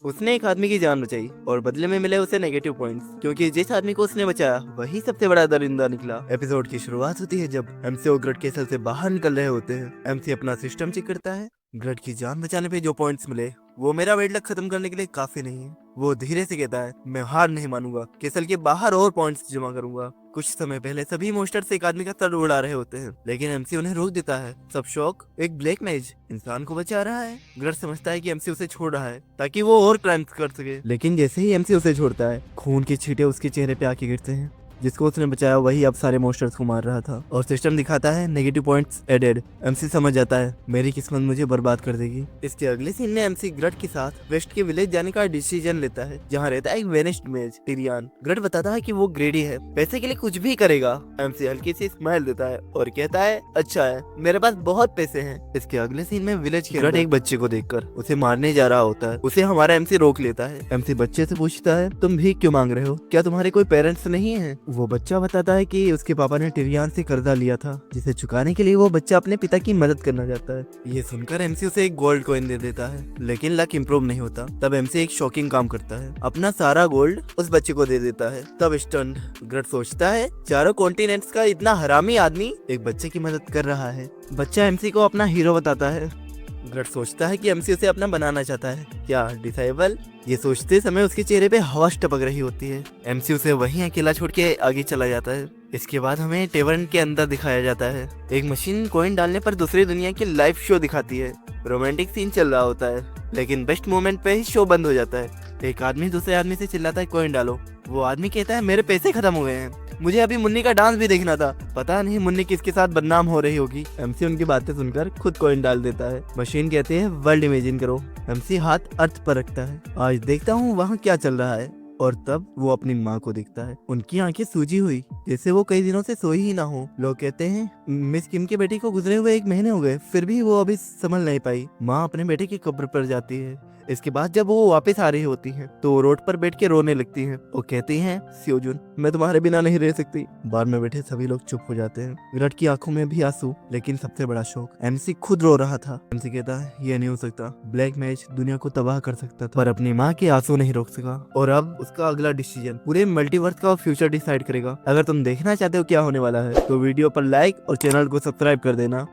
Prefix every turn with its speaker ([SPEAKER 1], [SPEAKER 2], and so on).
[SPEAKER 1] उसने एक आदमी की जान बचाई और बदले में मिले उसे नेगेटिव पॉइंट्स, क्योंकि जिस आदमी को उसने बचाया वही सबसे बड़ा दरिंदा निकला। एपिसोड की शुरुआत होती है जब एमसी और ग्रट केसल से बाहर निकल रहे होते हैं। एमसी अपना सिस्टम चेक करता है। ग्रट की जान बचाने पे जो पॉइंट्स मिले वो मेरा वेट लक खत्म करने के लिए काफी नहीं है। वो धीरे से कहता है, मैं हार नहीं मानूंगा, केसल के बाहर और पॉइंट्स जमा करूंगा। कुछ समय पहले सभी मोस्टर्स एक आदमी का सर उड़ा रहे होते हैं, लेकिन एमसी उन्हें रोक देता है। सब शौक एक ब्लैक मैज इंसान को बचा रहा है। ग्रट समझता है कि एमसी उसे छोड़ रहा है ताकि वो और क्राइम्स कर सके, लेकिन जैसे ही एमसी उसे छोड़ता है खून के छींटे उसके चेहरे पे आके गिरते हैं। जिसको उसने बचाया वही अब सारे मोस्टर्स को मार रहा था और सिस्टम दिखाता है नेगेटिव पॉइंट्स एडेड। एमसी समझ जाता है मेरी किस्मत मुझे बर्बाद कर देगी। इसके अगले सीन में एमसी ग्रट के साथ वेस्ट के विलेज जाने का डिसीजन लेता है, जहाँ रहता है एक वेनिस्ड मेज टिरियन। ग्रट बताता है कि वो ग्रेडी है, पैसे के लिए कुछ भी करेगा। एमसी हल्की सी स्माइल देता है और कहता है, अच्छा है, मेरे पास बहुत पैसे हैं। इसके अगले सीन में विलेज के ग्रट एक बच्चे को देखकर उसे मारने जा रहा होता है। उसे हमारा एमसी रोक लेता है। एमसी बच्चे से पूछता है, तुम भीख क्यों मांग रहे हो? क्या तुम्हारे कोई पेरेंट्स नहीं है? वो बच्चा बताता है कि उसके पापा ने टिरियन से कर्जा लिया था, जिसे चुकाने के लिए वो बच्चा अपने पिता की मदद करना चाहता है। ये सुनकर एमसी उसे एक गोल्ड कॉइन दे देता है, लेकिन लक इम्प्रूव नहीं होता। तब एमसी एक शॉकिंग काम करता है, अपना सारा गोल्ड उस बच्चे को दे देता है। तब स्टन्ड ग्रट सोचता है, चारों कॉन्टिनेंट्स का इतना हरामी आदमी एक बच्चे की मदद कर रहा है। बच्चा एमसी को अपना हीरो बताता है। ग्रट सोचता है कि एमसी उसे अपना बनाना चाहता है, क्या डिसेबल? ये सोचते समय उसके चेहरे पे हवा टपक रही होती है। एमसी उसे वहीं अकेला छोड़ के आगे चला जाता है। इसके बाद हमें टेवर्न के अंदर दिखाया जाता है। एक मशीन कॉइन डालने पर दूसरी दुनिया की लाइव शो दिखाती है। रोमांटिक सीन चल रहा होता है, लेकिन बेस्ट मोमेंट पे ही शो बंद हो जाता है। एक आदमी दूसरे आदमी से चिल्लाता है, कॉइन डालो। वो आदमी कहता है, मेरे पैसे खत्म हो गए हैं, मुझे अभी मुन्नी का डांस भी देखना था। पता नहीं मुन्नी किसके साथ बदनाम हो रही होगी। एमसी उनकी बातें सुनकर खुद कॉइन डाल देता है। मशीन कहते हैं, वर्ल्ड इमेजिन करो। एमसी हाथ अर्थ पर रखता है, आज देखता हूँ वहाँ क्या चल रहा है। और तब वो अपनी माँ को देखता है। उनकी आंखें सूजी हुई, जैसे वो कई दिनों से सोई ही ना हो। लोग कहते हैं, मिस किम के बेटे को गुजरे हुए 1 महीने हो गए, फिर भी वो अभी संभल नहीं पाई। माँ अपने बेटे की कब्र पर जाती है। इसके बाद जब वो वापस आ रही होती हैं, तो वो रोड पर बैठ के रोने लगती हैं। वो कहती हैं, स्योजुन, मैं तुम्हारे बिना नहीं रह सकती। बार में बैठे सभी लोग चुप हो जाते हैं। विराट की आंखों में भी आंसू, लेकिन सबसे बड़ा शौक, एमसी खुद रो रहा था। एमसी कहता है, ये नहीं हो सकता, ब्लैक मैच दुनिया को तबाह कर सकता था, पर अपनी माँ के आंसू नहीं रोक सका। और अब उसका अगला डिसीजन पूरे मल्टीवर्स का फ्यूचर डिसाइड करेगा। अगर तुम देखना चाहते हो क्या होने वाला है, तो वीडियो पर लाइक और चैनल को सब्सक्राइब कर देना।